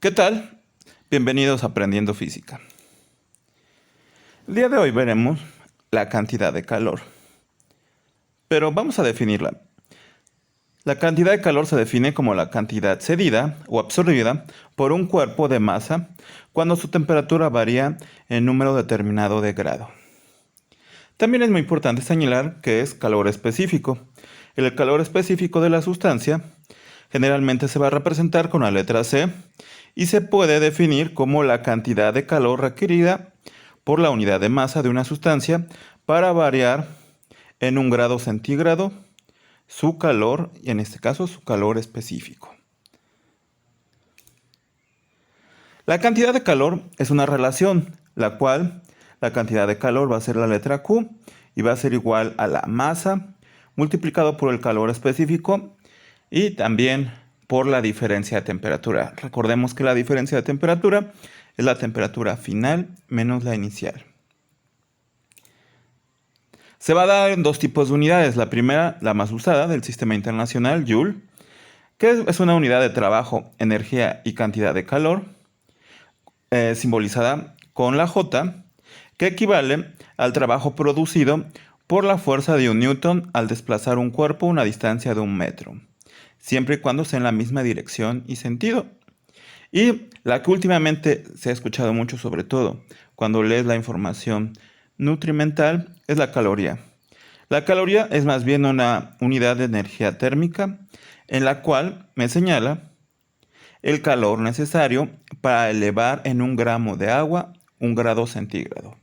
¿Qué tal? Bienvenidos a Aprendiendo Física. El día de hoy veremos la cantidad de calor, pero vamos a definirla. La cantidad de calor se define como la cantidad cedida o absorbida por un cuerpo de masa cuando su temperatura varía en número determinado de grado. También es muy importante señalar que es calor específico. El calor específico de la sustancia generalmente se va a representar con la letra C y se puede definir como la cantidad de calor requerida por la unidad de masa de una sustancia para variar en un grado centígrado su calor, y en este caso su calor específico. La cantidad de calor es una relación, la cual la cantidad de calor va a ser la letra Q y va a ser igual a la masa multiplicado por el calor específico y también por la diferencia de temperatura. Recordemos que la diferencia de temperatura es la temperatura final menos la inicial. Se va a dar en dos tipos de unidades. La primera, la más usada del sistema internacional, Joule, que es una unidad de trabajo, energía y cantidad de calor, simbolizada con la J, que equivale al trabajo producido por la fuerza de un newton al desplazar un cuerpo a una distancia de 1 metro, siempre y cuando sea en la misma dirección y sentido. Y la que últimamente se ha escuchado mucho, sobre todo cuando lees la información nutrimental, es la caloría. La caloría es más bien una unidad de energía térmica en la cual me señala el calor necesario para elevar en 1 gramo de agua 1 grado centígrado.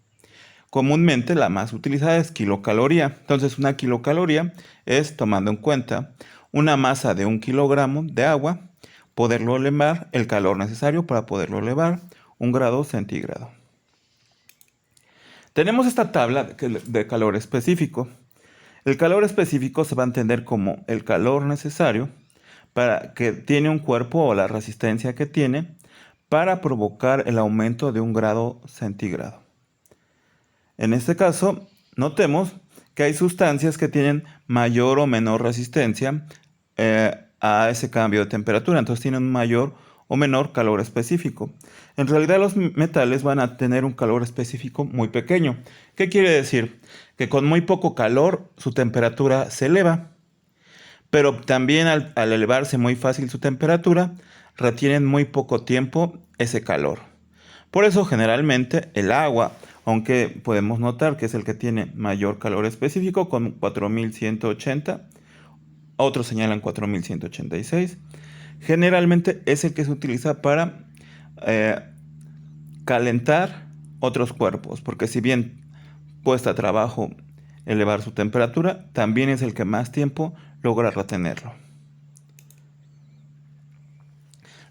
Comúnmente la más utilizada es kilocaloría. Entonces una kilocaloría es, tomando en cuenta una masa de 1 kilogramo de agua, poderlo elevar, el calor necesario para poderlo elevar 1 grado centígrado. Tenemos esta tabla de calor específico. El calor específico se va a entender como el calor necesario para que tiene un cuerpo o la resistencia que tiene para provocar el aumento de 1 grado centígrado. En este caso, notemos que hay sustancias que tienen mayor o menor resistencia a ese cambio de temperatura, entonces tienen un mayor o menor calor específico. En realidad los metales van a tener un calor específico muy pequeño. ¿Qué quiere decir? Que con muy poco calor su temperatura se eleva, pero también al elevarse muy fácil su temperatura, retienen muy poco tiempo ese calor. Por eso generalmente el agua, aunque podemos notar que es el que tiene mayor calor específico con 4180, otros señalan 4186, generalmente es el que se utiliza para calentar otros cuerpos, porque si bien cuesta trabajo elevar su temperatura, también es el que más tiempo logra retenerlo.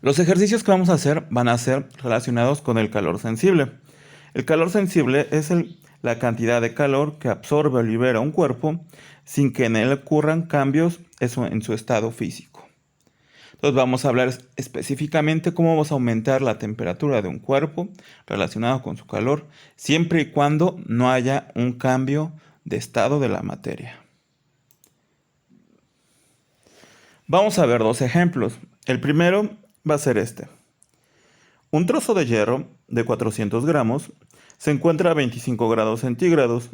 Los ejercicios que vamos a hacer van a ser relacionados con el calor sensible. El calor sensible es la cantidad de calor que absorbe o libera un cuerpo sin que en él ocurran cambios en su estado físico. Entonces vamos a hablar específicamente cómo vamos a aumentar la temperatura de un cuerpo relacionado con su calor, siempre y cuando no haya un cambio de estado de la materia. Vamos a ver dos ejemplos. El primero va a ser este. Un trozo de hierro de 400 gramos se encuentra a 25 grados centígrados.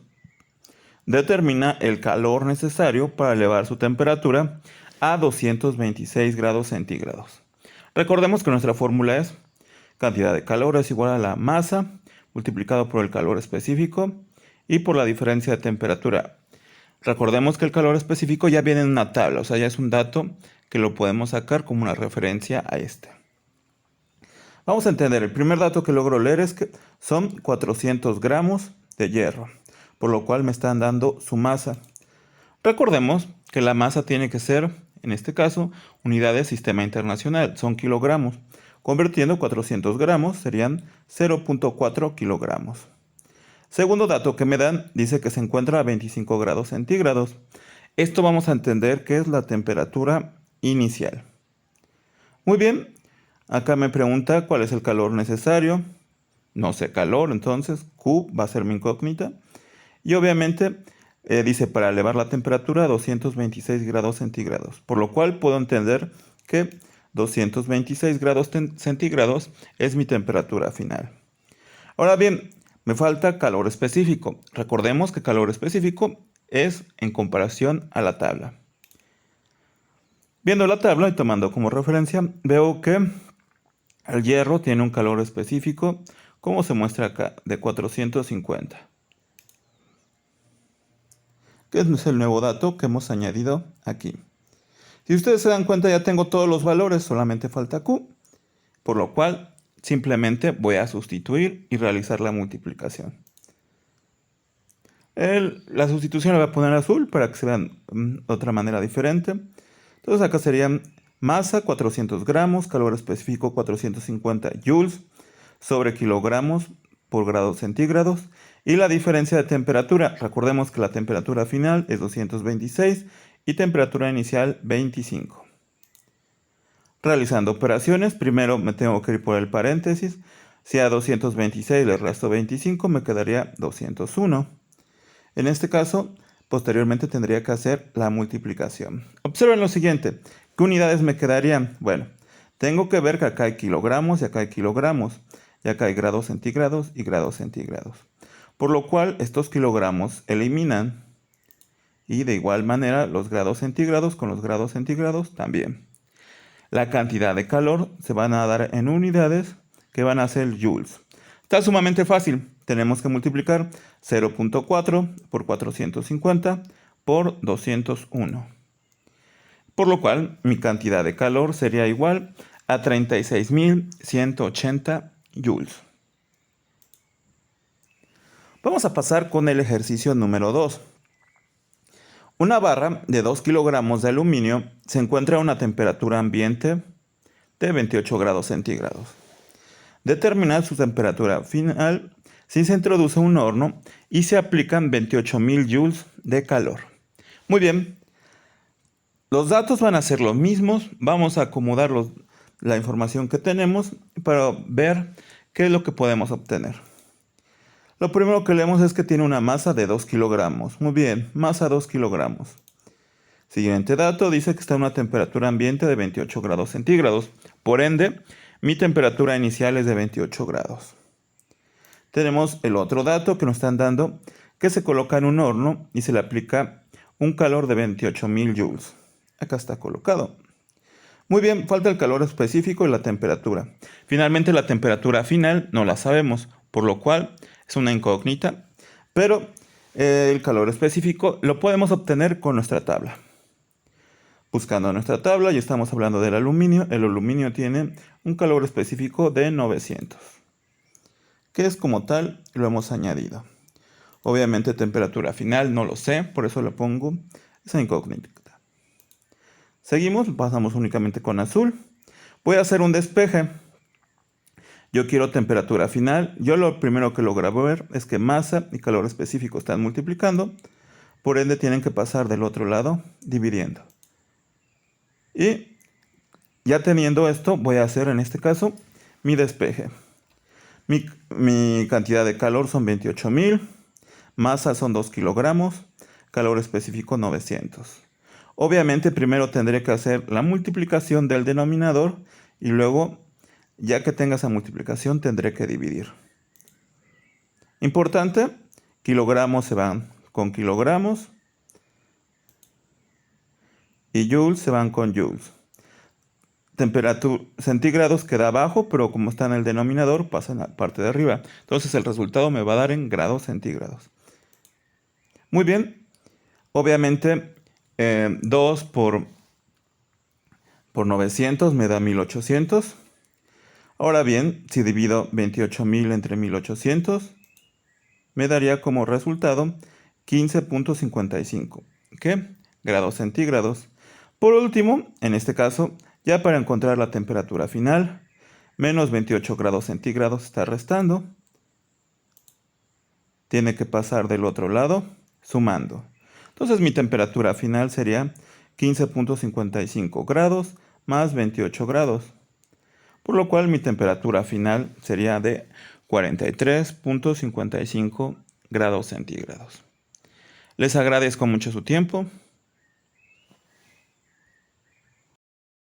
Determina el calor necesario para elevar su temperatura a 226 grados centígrados. Recordemos que nuestra fórmula es cantidad de calor es igual a la masa multiplicado por el calor específico y por la diferencia de temperatura. Recordemos que el calor específico ya viene en una tabla, o sea, ya es un dato que lo podemos sacar como una referencia a este. Vamos a entender, el primer dato que logro leer es que son 400 gramos de hierro, por lo cual me están dando su masa. Recordemos que la masa tiene que ser, en este caso, unidad de sistema internacional, son kilogramos. Convirtiendo 400 gramos serían 0.4 kilogramos. Segundo dato que me dan, dice que se encuentra a 25 grados centígrados. Esto vamos a entender que es la temperatura inicial. Muy bien, acá me pregunta cuál es el calor necesario. No sé calor, entonces Q va a ser mi incógnita. Y obviamente dice para elevar la temperatura a 226 grados centígrados, por lo cual puedo entender que 226 grados centígrados es mi temperatura final. Ahora bien, me falta calor específico. Recordemos que calor específico es en comparación a la tabla. Viendo la tabla y tomando como referencia, veo que el hierro tiene un calor específico, como se muestra acá, de 450. Que es el nuevo dato que hemos añadido aquí. Si ustedes se dan cuenta, ya tengo todos los valores, solamente falta Q, por lo cual simplemente voy a sustituir y realizar la multiplicación. La sustitución la voy a poner azul para que se vean de otra manera diferente. Entonces acá serían masa 400 gramos, calor específico 450 joules sobre kilogramos por grados centígrados. Y la diferencia de temperatura, recordemos que la temperatura final es 226 y temperatura inicial 25. Realizando operaciones, primero me tengo que ir por el paréntesis. Si a 226 le resto 25, me quedaría 201. En este caso, posteriormente tendría que hacer la multiplicación. Observen lo siguiente. ¿Qué unidades me quedarían? Bueno, tengo que ver que acá hay kilogramos y acá hay kilogramos. Y acá hay grados centígrados y grados centígrados. Por lo cual, estos kilogramos eliminan. Y de igual manera, los grados centígrados con los grados centígrados también. La cantidad de calor se van a dar en unidades que van a ser joules. Está sumamente fácil. Tenemos que multiplicar 0.4 por 450 por 201. Por lo cual, mi cantidad de calor sería igual a 36.180 joules. Vamos a pasar con el ejercicio número 2. Una barra de 2 kilogramos de aluminio se encuentra a una temperatura ambiente de 28 grados centígrados. Determinar su temperatura final si se introduce un horno y se aplican 28.000 joules de calor. Muy bien, los datos van a ser los mismos. Vamos a acomodar la información que tenemos para ver qué es lo que podemos obtener. Lo primero que leemos es que tiene una masa de 2 kilogramos. Muy bien, masa 2 kilogramos. Siguiente dato dice que está a una temperatura ambiente de 28 grados centígrados. Por ende, mi temperatura inicial es de 28 grados. Tenemos el otro dato que nos están dando, que se coloca en un horno y se le aplica un calor de 28.000 joules. Acá está colocado. Muy bien, falta el calor específico y la temperatura. Finalmente la temperatura final no la sabemos, por lo cual es una incógnita, pero el calor específico lo podemos obtener con nuestra tabla. Buscando nuestra tabla, ya estamos hablando del aluminio. El aluminio tiene un calor específico de 900. Que es como tal, lo hemos añadido. Obviamente temperatura final no lo sé, por eso le pongo esa incógnita. Seguimos, pasamos únicamente con azul. Voy a hacer un despeje. Yo quiero temperatura final. Yo lo primero que logro ver es que masa y calor específico están multiplicando. Por ende tienen que pasar del otro lado dividiendo. Y ya teniendo esto, voy a hacer en este caso mi despeje. Mi cantidad de calor son 28.000, masa son 2 kilogramos, calor específico 900. Obviamente primero tendré que hacer la multiplicación del denominador y luego, ya que tenga esa multiplicación, tendré que dividir. Importante, kilogramos se van con kilogramos y joules se van con joules. Temperatura centígrados queda abajo, pero como está en el denominador, pasa en la parte de arriba. Entonces el resultado me va a dar en grados centígrados. Muy bien. Obviamente 2 por 900 me da 1800. Ahora bien, si divido 28.000 entre 1800, me daría como resultado 15.55. ¿Qué? Grados centígrados. Por último, en este caso, ya para encontrar la temperatura final, menos 28 grados centígrados está restando. Tiene que pasar del otro lado, sumando. Entonces mi temperatura final sería 15.55 grados más 28 grados. Por lo cual mi temperatura final sería de 43.55 grados centígrados. Les agradezco mucho su tiempo.